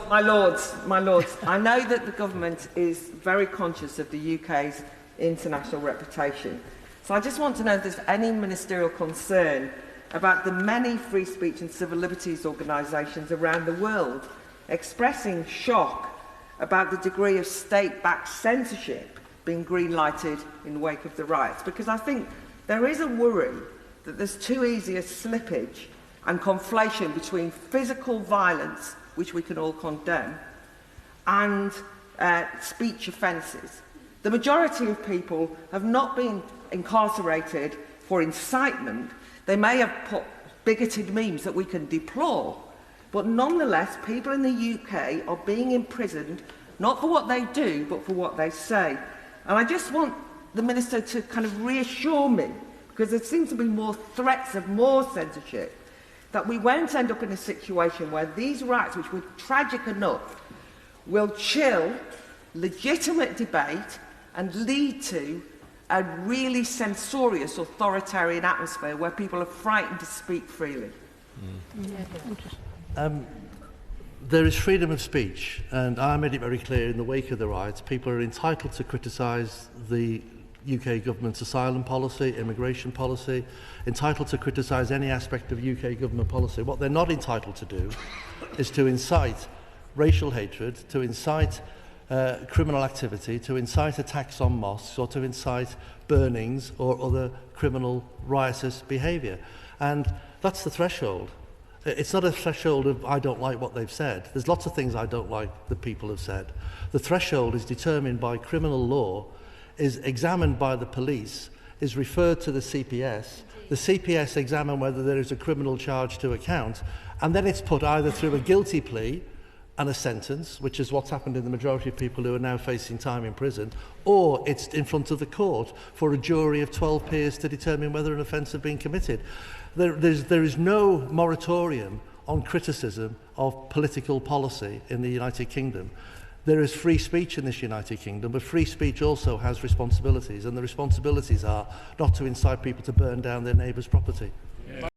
my lords, I know that the government is very conscious of the UK's international reputation. So I just want to know if there's any ministerial concern about the many free speech and civil liberties organisations around the world expressing shock about the degree of state-backed censorship being green-lighted in the wake of the riots. Because I think there is a worry that there's too easy a slippage and conflation between physical violence, which we can all condemn, and speech offences. The majority of people have not been incarcerated for incitement. They may have put bigoted memes that we can deplore, but nonetheless, people in the UK are being imprisoned, not for what they do, but for what they say. And I just want the Minister to kind of reassure me, because there seems to be more threats of more censorship, that we won't end up in a situation where these riots, which were tragic enough, will chill legitimate debate and lead to a really censorious, authoritarian atmosphere where people are frightened to speak freely. There is freedom of speech, and I made it very clear in the wake of the riots, people are entitled to criticise the UK government's asylum policy, immigration policy, entitled to criticise any aspect of UK government policy. What they're not entitled to do is to incite racial hatred, to incite criminal activity, to incite attacks on mosques, or to incite burnings or other criminal riotous behaviour. And that's the threshold. It's not a threshold of I don't like what they've said. There's lots of things I don't like that people have said. The threshold is determined by criminal law, is examined by the police, is referred to the CPS. The CPS examine whether there is a criminal charge to account, and then it's put either through a guilty plea and a sentence, which is what's happened in the majority of people who are now facing time in prison, or it's in front of the court for a jury of 12 peers to determine whether an offence has been committed. There is no moratorium on criticism of political policy in the United Kingdom. There is free speech in this United Kingdom, but free speech also has responsibilities, and the responsibilities are not to incite people to burn down their neighbour's property.